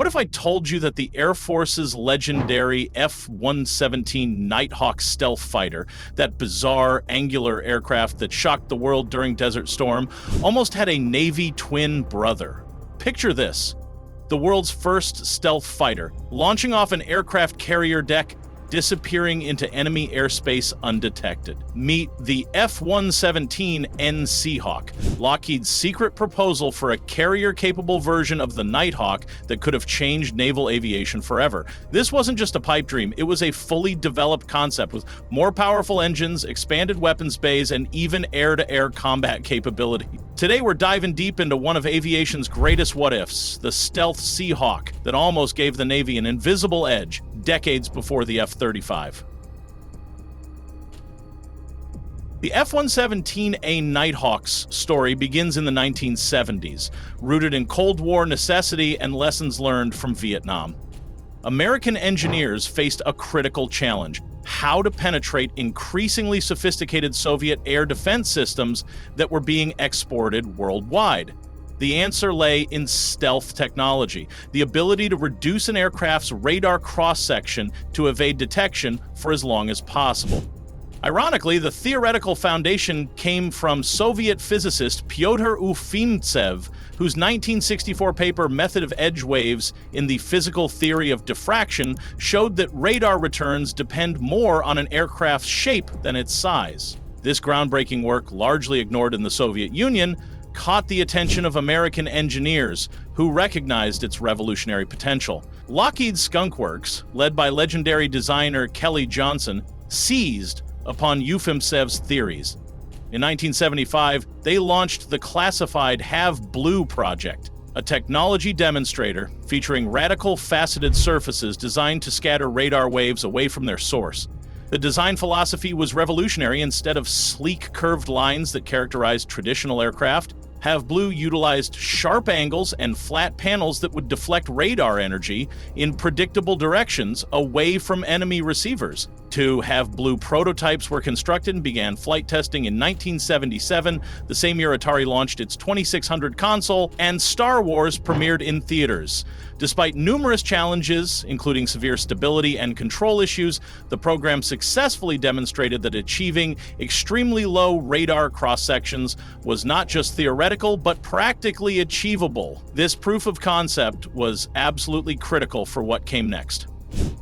What if I told you that the Air Force's legendary F-117 Nighthawk stealth fighter, that bizarre, angular aircraft that shocked the world during Desert Storm, almost had a Navy twin brother? Picture this: the world's first stealth fighter, launching off an aircraft carrier deck, disappearing into enemy airspace undetected. Meet the F-117N Seahawk, Lockheed's secret proposal for a carrier-capable version of the Nighthawk that could have changed naval aviation forever. This wasn't just a pipe dream, it was a fully developed concept with more powerful engines, expanded weapons bays, and even air-to-air combat capability. Today we're diving deep into one of aviation's greatest what-ifs, the stealth Seahawk that almost gave the Navy an invisible edge decades before the F-35. The F-117A Nighthawk's story begins in the 1970s, rooted in Cold War necessity and lessons learned from Vietnam. American engineers faced a critical challenge: how to penetrate increasingly sophisticated Soviet air defense systems that were being exported worldwide. The answer lay in stealth technology, the ability to reduce an aircraft's radar cross-section to evade detection for as long as possible. Ironically, the theoretical foundation came from Soviet physicist Pyotr Ufimtsev, whose 1964 paper Method of Edge Waves in the Physical Theory of Diffraction showed that radar returns depend more on an aircraft's shape than its size. This groundbreaking work, largely ignored in the Soviet Union, caught the attention of American engineers who recognized its revolutionary potential. Lockheed's Skunk Works, led by legendary designer Kelly Johnson, seized upon Ufimtsev's theories. In 1975, they launched the classified Have Blue project, a technology demonstrator featuring radical faceted surfaces designed to scatter radar waves away from their source. The design philosophy was revolutionary. Instead of sleek curved lines that characterized traditional aircraft, Have Blue utilized sharp angles and flat panels that would deflect radar energy in predictable directions away from enemy receivers. Two Have Blue prototypes were constructed and began flight testing in 1977, the same year Atari launched its 2600 console, and Star Wars premiered in theaters. Despite numerous challenges, including severe stability and control issues, the program successfully demonstrated that achieving extremely low radar cross-sections was not just theoretical, but practically achievable. This proof of concept was absolutely critical for what came next.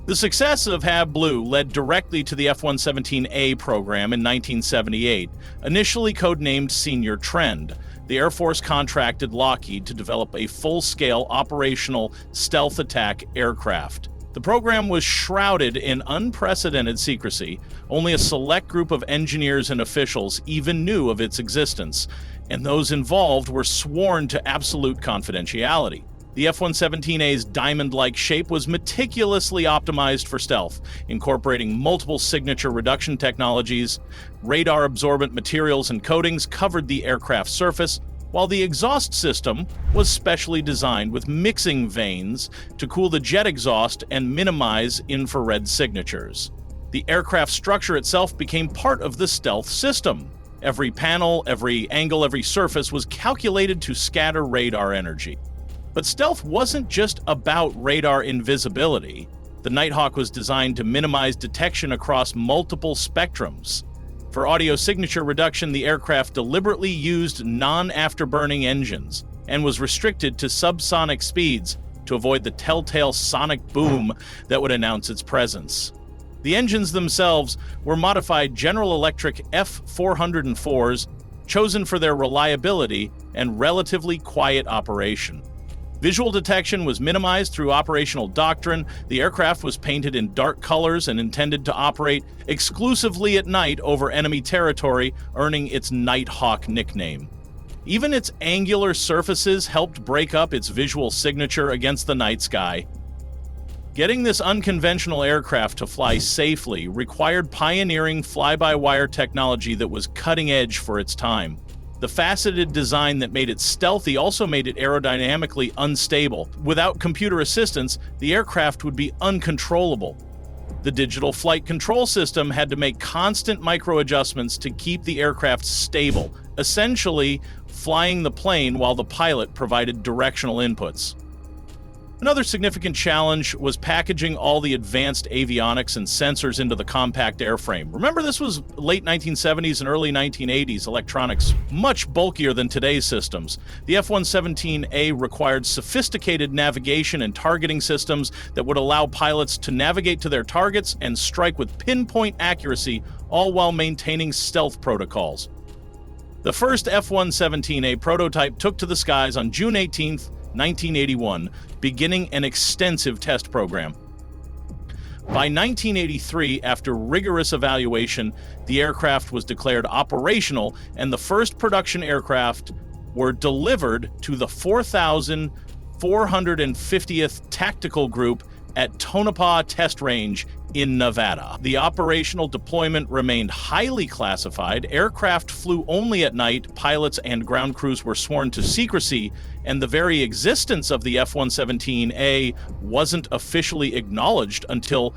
The success of Have Blue led directly to the F-117A program in 1978, initially codenamed Senior Trend. The Air Force contracted Lockheed to develop a full-scale operational stealth attack aircraft. The program was shrouded in unprecedented secrecy. Only a select group of engineers and officials even knew of its existence, and those involved were sworn to absolute confidentiality. The F-117A's diamond-like shape was meticulously optimized for stealth, incorporating multiple signature reduction technologies. Radar-absorbent materials and coatings covered the aircraft's surface, while the exhaust system was specially designed with mixing vanes to cool the jet exhaust and minimize infrared signatures. The aircraft structure itself became part of the stealth system. Every panel, every angle, every surface was calculated to scatter radar energy. But stealth wasn't just about radar invisibility. The Nighthawk was designed to minimize detection across multiple spectrums. For audio signature reduction, the aircraft deliberately used non-afterburning engines and was restricted to subsonic speeds to avoid the telltale sonic boom that would announce its presence. The engines themselves were modified General Electric F-404s, chosen for their reliability and relatively quiet operation. Visual detection was minimized through operational doctrine. The aircraft was painted in dark colors and intended to operate exclusively at night over enemy territory, earning its Nighthawk nickname. Even its angular surfaces helped break up its visual signature against the night sky. Getting this unconventional aircraft to fly safely required pioneering fly-by-wire technology that was cutting edge for its time. The faceted design that made it stealthy also made it aerodynamically unstable. Without computer assistance, the aircraft would be uncontrollable. The digital flight control system had to make constant micro-adjustments to keep the aircraft stable, essentially flying the plane while the pilot provided directional inputs. Another significant challenge was packaging all the advanced avionics and sensors into the compact airframe. Remember, this was late 1970s and early 1980s electronics, much bulkier than today's systems. The F-117A required sophisticated navigation and targeting systems that would allow pilots to navigate to their targets and strike with pinpoint accuracy, all while maintaining stealth protocols. The first F-117A prototype took to the skies on June 18th, 1981, beginning an extensive test program. By 1983, after rigorous evaluation, the aircraft was declared operational, and the first production aircraft were delivered to the 4,450th Tactical Group at Tonopah Test Range in Nevada. The operational deployment remained highly classified. Aircraft flew only at night, pilots and ground crews were sworn to secrecy, and the very existence of the F-117A wasn't officially acknowledged until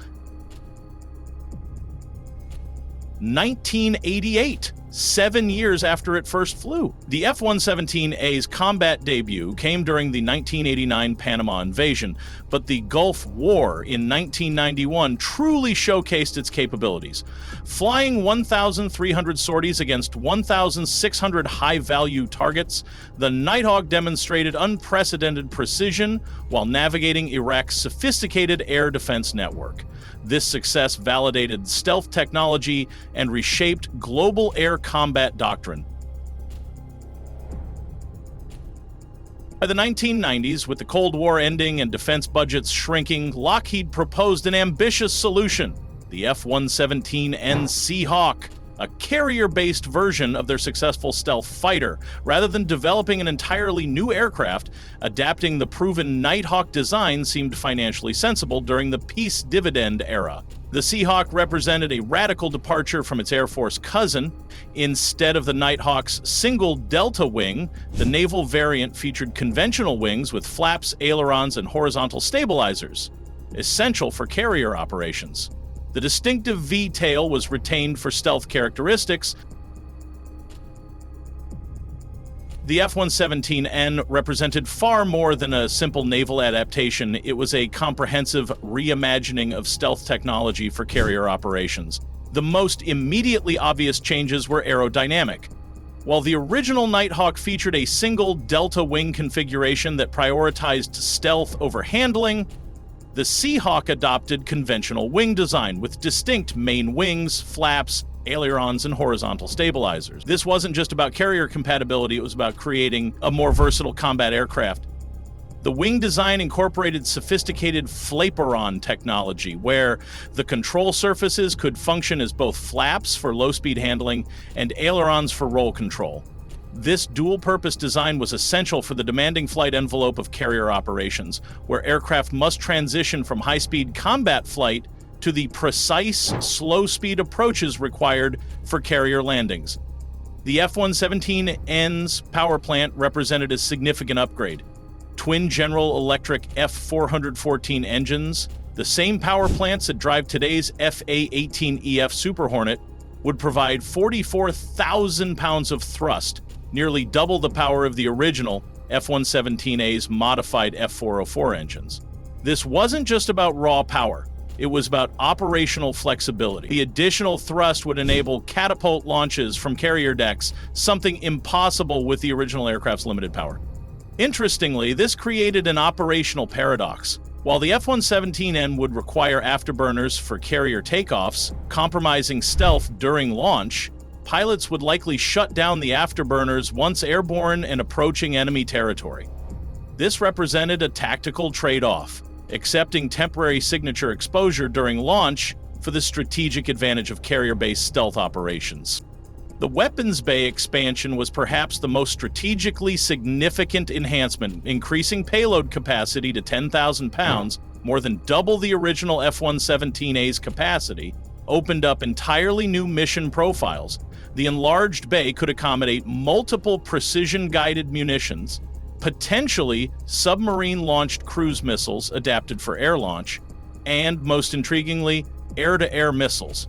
1988, 7 years after it first flew. The F-117A's combat debut came during the 1989 Panama invasion, but the Gulf War in 1991 truly showcased its capabilities. Flying 1,300 sorties against 1,600 high-value targets, the Nighthawk demonstrated unprecedented precision while navigating Iraq's sophisticated air defense network. This success validated stealth technology and reshaped global air combat doctrine. By the 1990s, with the Cold War ending and defense budgets shrinking, Lockheed proposed an ambitious solution: the F-117N Seahawk, a carrier-based version of their successful stealth fighter. Rather than developing an entirely new aircraft, adapting the proven Nighthawk design seemed financially sensible during the peace dividend era. The Seahawk represented a radical departure from its Air Force cousin. Instead of the Nighthawk's single delta wing, the Naval variant featured conventional wings with flaps, ailerons, and horizontal stabilizers, essential for carrier operations. The distinctive V-tail was retained for stealth characteristics. The F-117N represented far more than a simple naval adaptation. It was a comprehensive reimagining of stealth technology for carrier operations. The most immediately obvious changes were aerodynamic. While the original Nighthawk featured a single delta wing configuration that prioritized stealth over handling, the Seahawk adopted conventional wing design with distinct main wings, flaps, ailerons, and horizontal stabilizers. This wasn't just about carrier compatibility, it was about creating a more versatile combat aircraft. The wing design incorporated sophisticated flaperon technology, where the control surfaces could function as both flaps for low-speed handling and ailerons for roll control. This dual-purpose design was essential for the demanding flight envelope of carrier operations, where aircraft must transition from high-speed combat flight to the precise, slow-speed approaches required for carrier landings. The F-117N's power plant represented a significant upgrade. Twin General Electric F-414 engines, the same power plants that drive today's FA-18EF Super Hornet, would provide 44,000 pounds of thrust, nearly double the power of the original F-117A's modified F-404 engines. This wasn't just about raw power. It was about operational flexibility. The additional thrust would enable catapult launches from carrier decks, something impossible with the original aircraft's limited power. Interestingly, this created an operational paradox. While the F-117N would require afterburners for carrier takeoffs, compromising stealth during launch, pilots would likely shut down the afterburners once airborne and approaching enemy territory. This represented a tactical trade-off, accepting temporary signature exposure during launch for the strategic advantage of carrier-based stealth operations. The weapons bay expansion was perhaps the most strategically significant enhancement, increasing payload capacity to 10,000 pounds, more than double the original F-117A's capacity, opened up entirely new mission profiles. The enlarged bay could accommodate multiple precision-guided munitions, potentially submarine-launched cruise missiles adapted for air launch, and, most intriguingly, air-to-air missiles.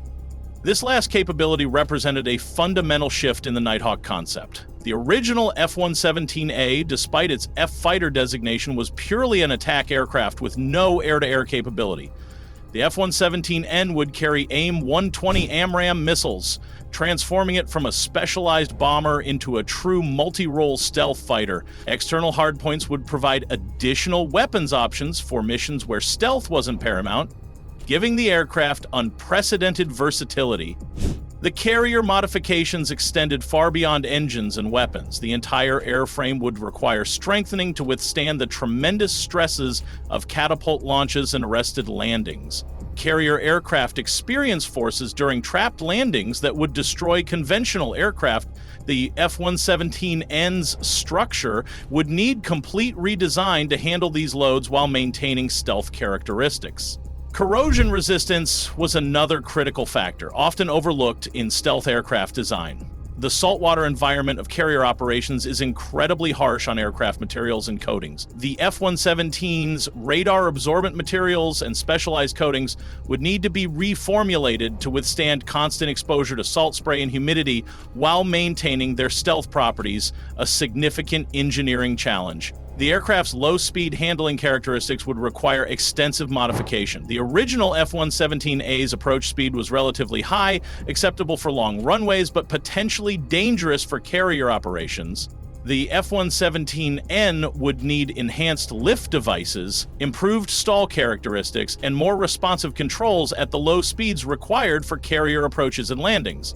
This last capability represented a fundamental shift in the Nighthawk concept. The original F-117A, despite its F-fighter designation, was purely an attack aircraft with no air-to-air capability. The F-117N would carry AIM-120 AMRAAM missiles, transforming it from a specialized bomber into a true multi-role stealth fighter. External hardpoints would provide additional weapons options for missions where stealth wasn't paramount, giving the aircraft unprecedented versatility. The carrier modifications extended far beyond engines and weapons. The entire airframe would require strengthening to withstand the tremendous stresses of catapult launches and arrested landings. Carrier aircraft experienced forces during trapped landings that would destroy conventional aircraft. The F-117N's structure would need complete redesign to handle these loads while maintaining stealth characteristics. Corrosion resistance was another critical factor, often overlooked in stealth aircraft design. The saltwater environment of carrier operations is incredibly harsh on aircraft materials and coatings. The F-117's radar-absorbent materials and specialized coatings would need to be reformulated to withstand constant exposure to salt spray and humidity while maintaining their stealth properties, a significant engineering challenge. The aircraft's low-speed handling characteristics would require extensive modification. The original F-117A's approach speed was relatively high, acceptable for long runways, but potentially dangerous for carrier operations. The F-117N would need enhanced lift devices, improved stall characteristics, and more responsive controls at the low speeds required for carrier approaches and landings.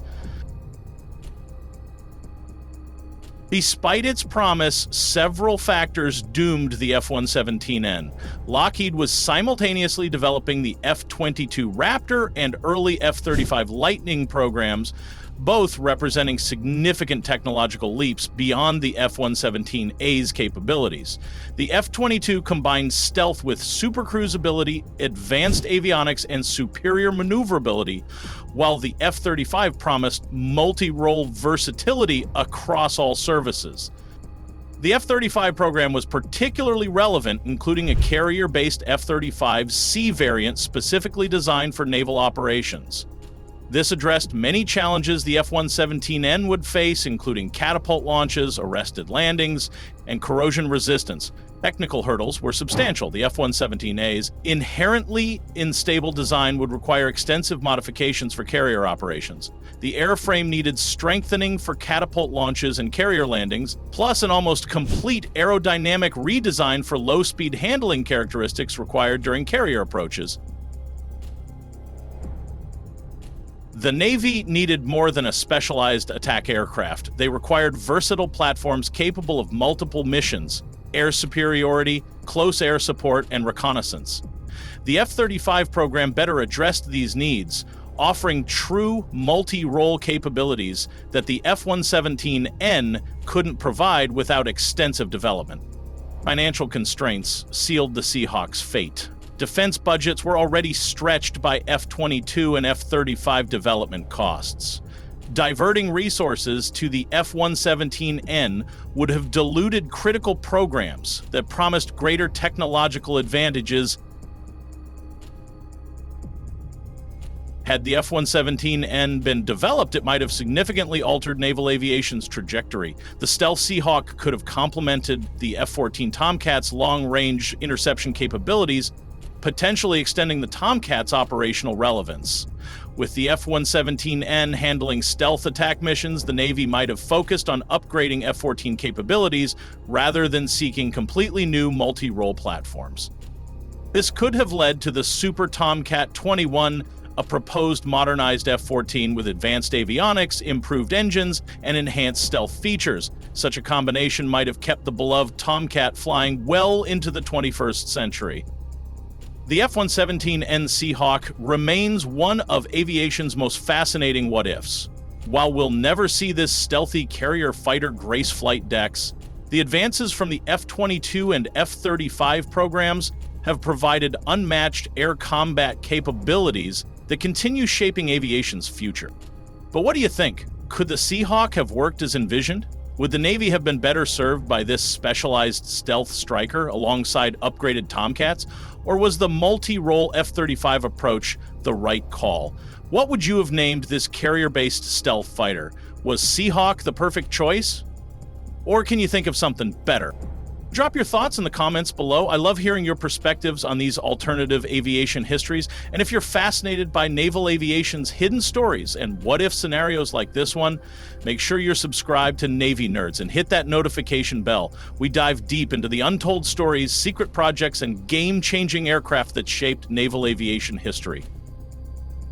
Despite its promise, several factors doomed the F-117N. Lockheed was simultaneously developing the F-22 Raptor and early F-35 Lightning programs, both representing significant technological leaps beyond the F-117A's capabilities. The F-22 combined stealth with supercruise ability, advanced avionics, and superior maneuverability, while the F-35 promised multi-role versatility across all services. The F-35 program was particularly relevant, including a carrier-based F-35C variant specifically designed for naval operations. This addressed many challenges the F-117N would face, including catapult launches, arrested landings, and corrosion resistance. Technical hurdles were substantial. The F-117A's inherently unstable design would require extensive modifications for carrier operations. The airframe needed strengthening for catapult launches and carrier landings, plus an almost complete aerodynamic redesign for low-speed handling characteristics required during carrier approaches. The Navy needed more than a specialized attack aircraft. They required versatile platforms capable of multiple missions: air superiority, close air support, and reconnaissance. The F-35 program better addressed these needs, offering true multi-role capabilities that the F-117N couldn't provide without extensive development. Financial constraints sealed the Seahawk's fate. Defense budgets were already stretched by F-22 and F-35 development costs. Diverting resources to the F-117N would have diluted critical programs that promised greater technological advantages. Had the F-117N been developed, it might have significantly altered naval aviation's trajectory. The stealth Seahawk could have complemented the F-14 Tomcat's long-range interception capabilities, potentially extending the Tomcat's operational relevance. With the F-117N handling stealth attack missions, the Navy might have focused on upgrading F-14 capabilities rather than seeking completely new multi-role platforms. This could have led to the Super Tomcat 21, a proposed modernized F-14 with advanced avionics, improved engines, and enhanced stealth features. Such a combination might have kept the beloved Tomcat flying well into the 21st century. The F-117N Seahawk remains one of aviation's most fascinating what-ifs. While we'll never see this stealthy carrier fighter grace flight decks, the advances from the F-22 and F-35 programs have provided unmatched air combat capabilities that continue shaping aviation's future. But what do you think? Could the Seahawk have worked as envisioned? Would the Navy have been better served by this specialized stealth striker alongside upgraded Tomcats, or was the multi-role F-35 approach the right call? What would you have named this carrier-based stealth fighter? Was Seahawk the perfect choice? Or can you think of something better? Drop your thoughts in the comments below. I love hearing your perspectives on these alternative aviation histories. And if you're fascinated by naval aviation's hidden stories and what-if scenarios like this one, make sure you're subscribed to Navy Nerds and hit that notification bell. We dive deep into the untold stories, secret projects, and game-changing aircraft that shaped naval aviation history.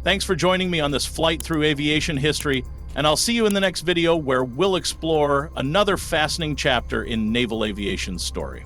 Thanks for joining me on this flight through aviation history, and I'll see you in the next video where we'll explore another fascinating chapter in naval aviation's story.